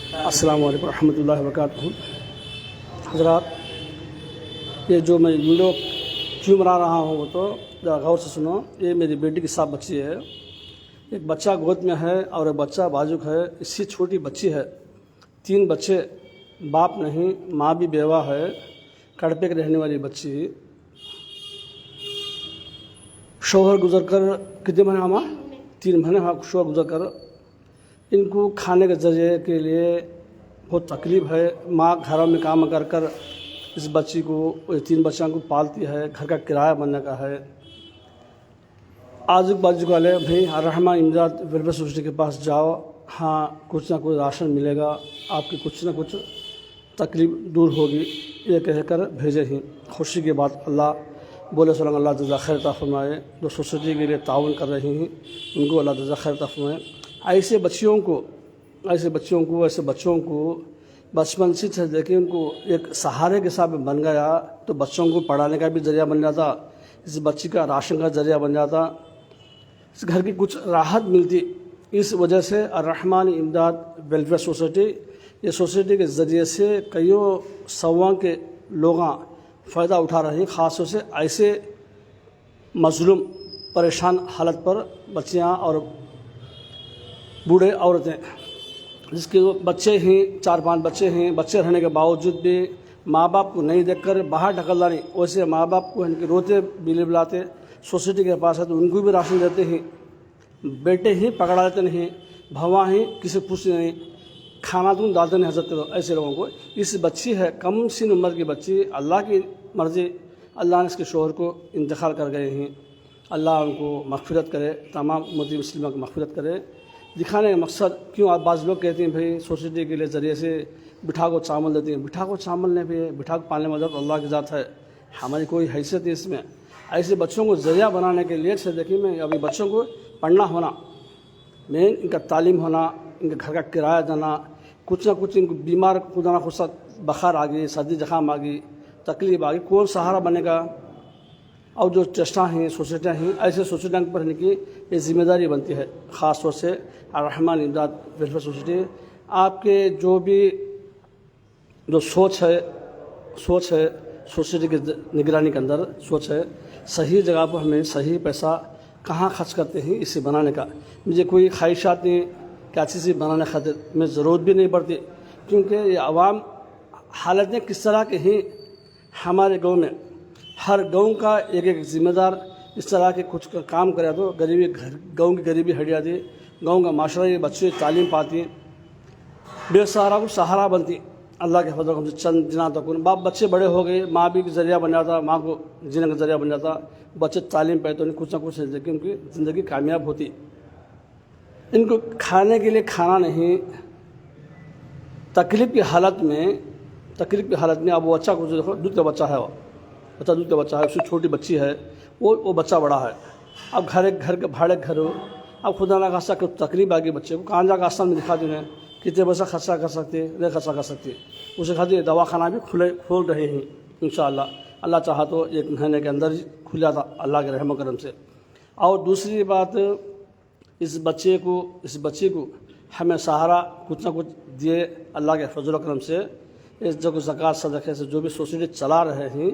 अस्सलाम वालेकुम रहमतुल्लाहि व बरकातहू। हज़रात, ये जो मैं वीडियो क्यों बना रहा हूँ वो तो ज़रा गौर से सुनो। ये मेरी बेटी की 7 बच्ची है। एक बच्चा गोद में है और एक बच्चा बाजुक है। इससे छोटी बच्ची है। 3 बच्चे, बाप नहीं, माँ भी बेवा है। कड़पे के रहने वाली बच्ची, शौहर गुजर कर कितने महीने हमारा 3 महीने हाँ शौहर गुजर कर इनको खाने के ज़रिए के लिए बहुत तकलीफ़ है। माँ घरों में काम कर कर इस बच्ची को, 3 बच्चों को पालती है। घर का किराया बनने का है। आजू बाजू वाले भाई रहमान इमदाद वेलफेयर सोसाइटी के पास जाओ, हाँ कुछ ना कुछ राशन मिलेगा, आपकी कुछ ना कुछ तकलीफ़ दूर होगी, ये कहकर भेजे ही। खुशी की बात अल्लाह बोले सलाम, अल्लाह जज़ा खैर अता फरमाए। जो सोसाइटी के लिए ताउन कर रही हैं उनको अल्लाह जज़ा खैर अता फरमाए। ऐसे बच्चों को बचपन से देखिए उनको एक सहारे के साथ बन गया तो बच्चों को पढ़ाने का भी ज़रिया बन जाता, इस बच्ची का राशन का ज़रिया बन जाता, इस घर की कुछ राहत मिलती। इस वजह से रहमान इमदाद वेलफेयर सोसाइटी, ये सोसाइटी के ज़रिए से कईयों सवा के लोग फ़ायदा उठा रहे हैं। ख़ास तौर से ऐसे मज़लूम परेशान हालत पर बच्चियाँ और बूढ़े औरतें, जिसके बच्चे हैं 4-5 बच्चे हैं, बच्चे रहने के बावजूद भी माँ बाप को नहीं देखकर बाहर ढकलना नहीं, वैसे माँ बाप को इनके रोते बिले बुलाते सोसाइटी के पास है तो उनको भी राशन देते हैं। बेटे ही पकड़ा देते नहीं, भवा ही किसी पूछते नहीं, खाना तुम डालते नहीं हजरत ऐसे लोगों को। इस बच्ची है कम सी उम्र की बच्ची, अल्लाह की मर्ज़ी, अल्लाह ने इसके शोहर को इंतकाल कर गए हैं। अल्लाह उनको मग़फ़िरत करे, तमाम उम्मती मुस्लिमा की मग़फ़िरत करे। दिखाने का मकसद क्यों आज बाज़ लोग कहते हैं भाई सोसाइटी के लिए ज़रिए से बिठा को चावल देते हैं। बिठा को चावल नहीं भी, बिठा को पालने वाला तो अल्लाह की ज़ात है, हमारी कोई हैसियत है इसमें। ऐसे बच्चों को ज़रिया बनाने के लिए से देखिए मैं अभी बच्चों को पढ़ना होना मेन, इनका तालीम होना, इनके घर का किराया देना, कुछ ना कुछ इनको बीमार खुदा ना खुद बुखार आ गई, सर्दी ज़ुकाम आ गई, तकलीफ आ गई, कौन सहारा बनेगा। और जो ट्रस्टां हैं, सोसाइटियाँ हैं, ऐसे सोसाइटियों पर इनकी ये जिम्मेदारी बनती है। ख़ास तौर से रहमान इमदाद वेलफेयर सोसाइटी आपके जो भी जो सोच है सोसाइटी की निगरानी के अंदर सोच है, सही जगह पर हमें सही पैसा कहाँ खर्च करते हैं इसे बनाने का। मुझे कोई ख्वाहिशात नहीं क्या चीज़ बनाने खातिर में ज़रूरत भी नहीं पड़ती, क्योंकि ये आवाम हालतें किस तरह के हैं। हमारे गांव में हर गांव का एक ज़िम्मेदार इस तरह के कुछ काम करे तो गरीबी गांव की गरीबी हट जाती, गांव का माशरा ये बच्चे तालीम पाती, बेसहारा को सहारा बनती। अल्लाह के फजल से चंद जना तक बाप बच्चे बड़े हो गए, माँ भी ज़रिया बन जाता, माँ को जीने का ज़रिया बन जाता, बच्चे तालीम पाए तो उन्हें कुछ ना कुछ उनकी ज़िंदगी कामयाब होती। इनको खाने के लिए खाना नहीं, तकलीफ़ की हालत में अब वो बच्चा को देखो, दूध का बच्चा है, वो बच्चा दूध का बच्चा है, उसकी छोटी बच्ची है, वो बच्चा बड़ा है। अब घर के भाड़े घर हो, अब खुदा ना खासा कुछ तकलीफ आ गई बच्चे को, कहाँ जाकर आसान में दिखा दें कितने पैसा खर्चा कर सकते, नहीं खर्चा कर सकते। उसे खातिर दवाखाना भी खोल रहे हैं इंशाअल्लाह। अल्लाह चाहा तो 1 महीने के अंदर ही खुल जाता अल्लाह के रहम करम से। और दूसरी बात, इस बच्चे को हमें सहारा कुछ ना कुछ दिए अल्लाह के फजल करम से। इस जो ज़कात सदक़े से जो भी सोसाइटी चला रहे हैं,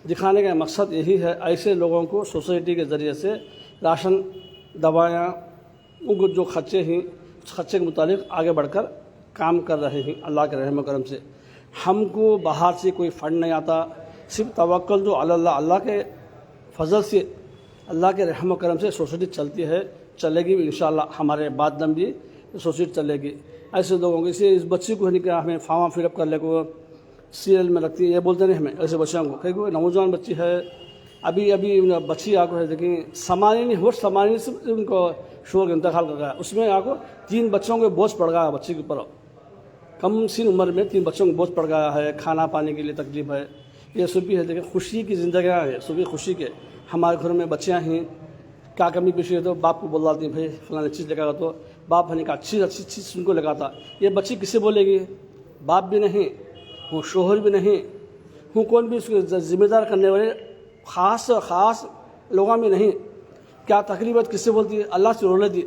दिखाने का मकसद यही है ऐसे लोगों को सोसाइटी के ज़रिए से राशन, दवायाँ, उनको जो खर्चे हैं उस खर्चे के मुताबिक आगे बढ़कर काम कर रहे हैं अल्लाह के रहम करम से। हमको बाहर से कोई फ़ंड नहीं आता, सिर्फ तवक्कुल जो अल्लाह के फजल से, अल्लाह के रहम करम से सोसाइटी चलती है, चलेगी भी इंशाअल्लाह। हमारे बाद दम भी सोसाइटी चलेगी। ऐसे लोगों को इस बच्चे को नहीं क्या हमें फॉर्म फिलअप कर ले को सीरियल में रखती है, ये बोलते नहीं हमें ऐसे बच्चों को। कहीं कोई नौजवान बच्ची है, अभी बच्ची आपको है देखिए सामान्य से उनको शोर का इंतकाल कर गया, उसमें आपको 3 बच्चों को बोझ पड़ गया बच्ची के ऊपर। कम सी उम्र में 3 बच्चों को बोझ पड़ गया है, खाना पाने के लिए तकलीफ है। ये सुबह है देखिए खुशी की ज़िंदगियाँ है, सुबह खुशी के। हमारे घर में बच्चियाँ हैं, क्या कमी पेशी है तो बाप को बोल जाती भाई फलाना चीज़ लगागा, तो बाप हने का अच्छी चीज़ उनको लगाता। ये बच्ची किसे बोलेगी, बाप भी नहीं हूँ, शोहर भी नहीं हूँ, कौन भी उसको ज़िम्मेदार करने वाले ख़ास लोगों में नहीं। क्या तकलीफ किससे बोलती है, अल्लाह से रोले दी,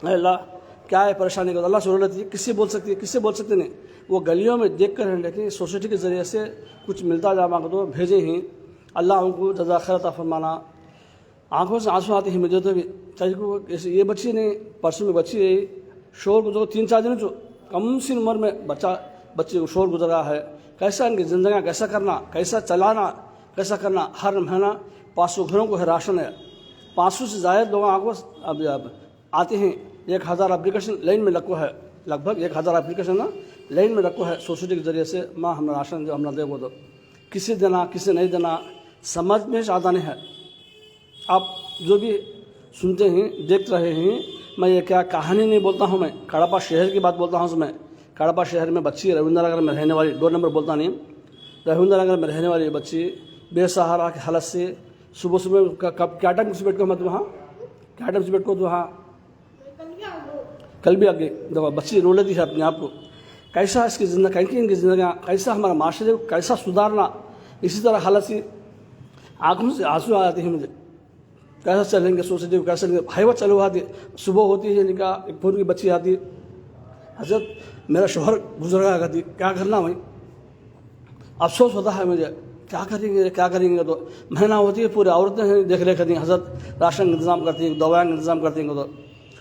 अल्लाह क्या है परेशानी का, अल्लाह से रो लेती है, किससे बोल सकती है, किससे बोल सकते नहीं। वो गलियों में देख कर, लेकिन सोसाइटी के ज़रिए से कुछ मिलता जामा को तो भेजे ही, अल्लाह उनको जज़ा खैर अता फरमाना। आंखों से आंसू आते हैं मुझे तो भी, चाहे को ये बच्ची नहीं, परसों में बच्ची है, शोर गुजरो 3-4 दिन जो कम सी उम्र में बच्चे को शोर गुजरा है। कैसा इनकी ज़िंदगी कैसा करना, कैसा चलाना, कैसा करना। हर महीना 500 घरों को है राशन है, 500 से ज़्यादा लोग आंखों अब आते हैं। 1000 एप्लीकेशन लाइन में रखो है, लगभग 1000 एप्लीकेशन ना लाइन में रखो है सोसाइटी के ज़रिए से। माँ हमारा राशन जो हमारा देखो तो किसे देना किसे नहीं देना समझ में आता नहीं है। आप जो भी सुनते हैं देख रहे हैं, मैं ये क्या कहानी नहीं बोलता हूँ, मैं कड़पा शहर की बात बोलता हूँ। मैं कड़पा शहर में बच्ची रविंद्र नगर में रहने वाली, 2 नंबर बोलता नहीं, रविंद्र नगर में रहने वाली बच्ची बेसहारा की हालत से सुबह क्या टाइम से बैठ को मैं वहाँ क्या टाइम से बैठ को वहाँ कल भी आगे देखो बच्ची रो लेती है अपने आप को। कैसा इसकी ज़िंदगी, कैसी इनकी ज़िंदगी, कैसा हमारा माशरे को कैसा सुधारना। इसी तरह हालत से आँखों से आंसू आ जाते हैं मुझे, कैसा चलेंगे सोसाइटी को, कैसे भाई वो चलो आती। सुबह होती है इनका एक फोन की बच्ची आती, हजरत मेरा शोहर गुजरा कहती, क्या करना भाई, अफसोस होता है मुझे, क्या करेंगे क्या करेंगे। तो महीना होती है पूरे औरतें हैं देख रेख करती हैं, हजरत राशन का इंतज़ाम करती हैं, दवाएँ का इंतज़ाम करती हैं। तो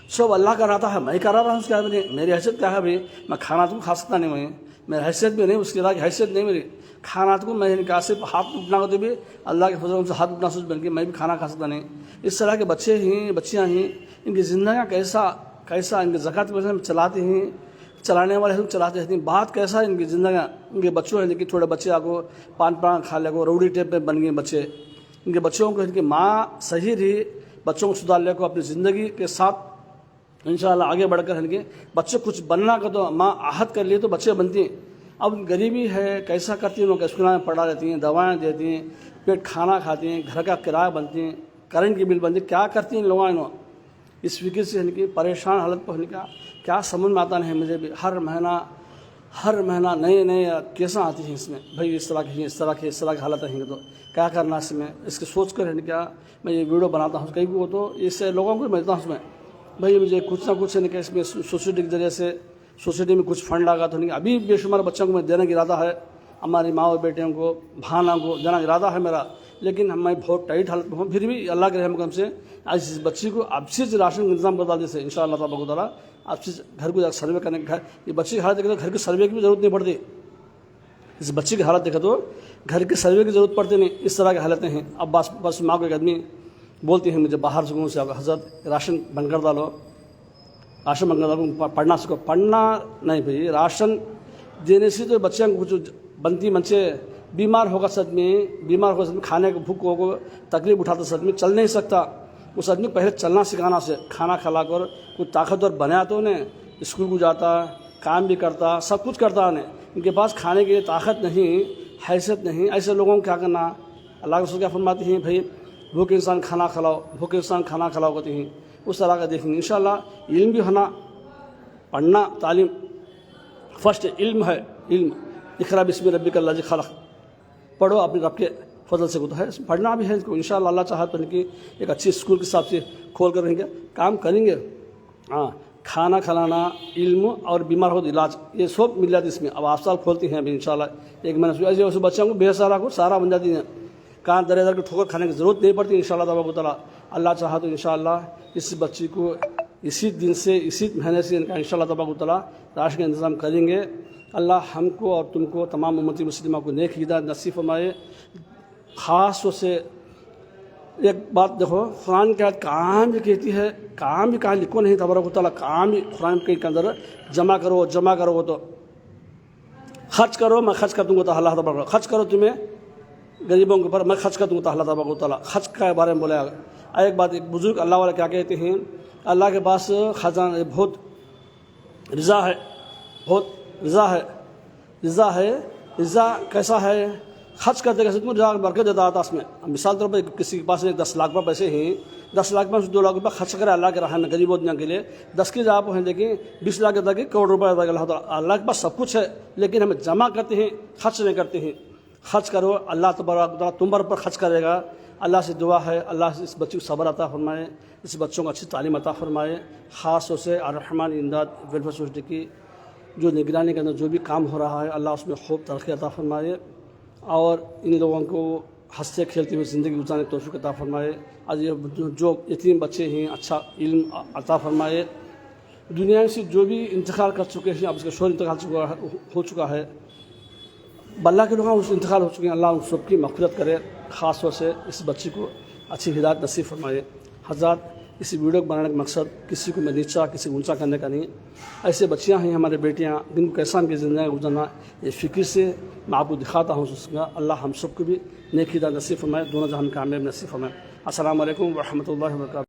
सब अल्लाह का रहता है, मैं करा रहा हूँ उसके आगे नहीं। मेरी हैसियत क्या है भाई, मैं खाना तो खा सकता नहीं, मैं मेरी हैसियत भी नहीं, उसके अलावा हैसियत नहीं मेरी। खाना तो मैं इनका सिर्फ हाथ उठना होते भी अल्लाह के फजल से हाथ उठना सोच बन के मैं भी खाना खा सकता नहीं। इस तरह के बच्चे ही बच्चियाँ ही इनकी ज़िंदगी कैसा इनकी ज़कात में चलाते हैं, चलाने वाले हम चलाते रहते हैं। बात कैसा है इनकी ज़िंदगी, इनके बच्चों है लेकिन थोड़े बच्चे आपको पान खा ले को रौड़ी टेप में बन गए बच्चे। इनके बच्चों को इनकी माँ सही रही, बच्चों को सुधार ले को अपनी ज़िंदगी के साथ इंशाअल्लाह आगे बढ़कर इनके बच्चे कुछ बनना का तो माँ आहत कर लिए तो बच्चे बनती हैं। अब गरीबी है कैसा करती हैं, लोग स्कूल में पढ़ा रहती हैं, दवाएँ देती हैं, पेट खाना खाती हैं, घर का किराया बनती हैं, करंट की बिल बनती है, क्या करती हैं लोग। इस फिक्र से इनकी परेशान हालत पर इनका क्या समझ में आता नहीं मुझे भी। हर महीना नए केसें आती हैं इसमें, भाई इस तरह की हालत है तो क्या करना इसमें। इसके सोच कर इनका मैं ये वीडियो बनाता हूँ, कहीं को तो इससे लोगों को मिलता हूँ उसमें, भाई मुझे कुछ ना कुछ इनके इसमें सोसाइटी के जरिए से सोसाइटी में कुछ फंड लगा तो नहीं। अभी बेशुमार बच्चों को मैं देने का इरादा है, हमारी माँ और बेटियों को भाना को देने का इरादा है मेरा, लेकिन मैं बहुत टाइट हालत में हूँ। फिर भी अल्लाह के रहम से आज इस बच्ची को अब से राशन का इंतजाम करवा देते इंशाअल्लाह तबारक तआला। अब से घर को जाकर सर्वे करने का, ये बच्ची की हालत देखे तो घर के सर्वे की भी ज़रूरत नहीं पड़ती। इस बच्ची की हालत देखा तो घर के सर्वे की ज़रूरत पड़ती नहीं, इस तरह की हालतें हैं। अब बस माँ को एक आदमी बोलती है मुझे बाहर से हजरत राशन बंद कर डालो, राशन बंद कर डालो, पढ़ना सीखो। पढ़ना नहीं भाई, राशन देने से तो बच्चे कुछ बनती बच्चे बीमार होगा सद में खाने को भूख होगा तकलीफ उठाता सद में चल नहीं सकता। उस आदमी को पहले चलना सिखाना से खाना खिलाकर कुछ ताकतवर बनाया तो उन्हें स्कूल को जाता, काम भी करता, सब कुछ करता उन्हें। इनके पास खाने के लिए ताकत नहीं, हैसियत नहीं, ऐसे लोगों को क्या करना। अल्लाह के रसूल क्या फरमाती हैं, भाई भूखे इंसान खाना खिलाओ कहती हैं। उस तरह का देखेंगे इंशाअल्लाह। इल्म भी होना, पढ़ना, तालीम फर्स्ट इल्म है। इल्म इक़रा बिस्मि रब्बिकल लज़ी खलक़, पढ़ो अपने रब के फजल से होता है। पढ़ना भी है इसको इंशाअल्लाह। अल्लाह चाहे तो इनकी एक अच्छी स्कूल के हिसाब से खोल कर रहेंगे, काम करेंगे। हाँ, खाना खिलाना, इल्म और बीमार हो इलाज, ये सब मिल जाती इसमें। अब अस्पताल खोलती हैं अभी इंशाअल्लाह, 1 महीने से ऐसे बच्चों को बेसहारा को सारा बन जाती हैं। कहाँ दर की ठोकर खाने की ज़रूरत नहीं पड़ती इंशाअल्लाह तबारक तआला। अल्लाह चाहा तो इंशाअल्लाह इस बच्ची को इसी दिन से इसी महीने से इनका इंशाअल्लाह तबारक तआला राशन का इंतज़ाम करेंगे। अल्लाह हमको और तुमको तमाम उम्मती मुस्लिमा को नेक हिदायत नसीब फरमाए। ख़ास तौर से एक बात देखो, कुरान की आयत काम भी कहती है, काम भी कहाँ लिखो नहीं तबारक तआला, काम भी कुरान के अंदर जमा करो तो खर्च करो, मैं खर्च कर दूँगा तो अल्लाह तबारक, खर्च करो तुम्हें गरीबों के ऊपर, मैं खर्च कर दूँगा तो अल्लाह तबारक तआला। खर्च के बारे में बोला। एक बात, एक बुजुर्ग अल्लाह वाला क्या कहते हैं, अल्लाह के पास खजाना बहुत रिज़ा है, रिज़ा कैसा है, खर्च करते कैसे तुम रिज़ा बरकत देता आता उसमें। मिसाल तौर पर किसी के पास 10 लाख रुपये पैसे हैं, 10 लाख में 2 लाख रुपये खर्च करे अल्लाह के राह में गरीबों दुनिया के लिए, 10 की जगह पर हैं लेकिन 20 लाख देता कि करोड़ रुपये देता। अल्लाह के पास सब कुछ है लेकिन हमें जमा करते हैं, खर्च नहीं करते हैं। खर्च करो, अल्लाह तबारक तआला तुम पर खर्च करेगा। अल्लाह से दुआ है अल्लाह से इस बच्चे को सब्र अता फरमाए, इस बच्चों को अच्छी तालीम अता फरमाए। ख़ास तौर से अर्रहमान इमदाद वेलफेयर सोसाइटी की जो निगरानी के अंदर जो भी काम हो रहा है अल्लाह उसमें खूब तरक्की अता फरमाए और इन लोगों को हंसते खेलते हुए ज़िंदगी गुजारने की तौफीक अता फरमाए। आज ये जो यतीम बच्चे हैं अच्छा इल्म अता फरमाए। दुनिया से जो भी इंतकाल कर चुके हैं, अब इसका शोर इंतकाल हो चुका है, अल्लाह के लोग उस इंतकाल हो चुके हैं, अल्लाह उन सबकी मग़फ़िरत करे। ख़ास तौर से इस बच्ची को अच्छी हिदायत नसीब फरमाए। हज़रात, इस वीडियो को बनाने का मकसद किसी को मैं नीचा किसी को ऊँचा करने का नहीं। ऐसे बच्चियाँ हैं हमारे बेटियाँ जिनको कैसा उनकी ज़िंदगी गुजरना ये फ़िक्र से मैं आपको दिखाता हूँ। उसका अल्लाह हम सबको भी नेक हिदायत नसीब फरमाए, दोनों जहां कामयाब नसीब फरमाए। अस्सलामु अलैकुम व रहमतुल्लाहि व बरकातहू।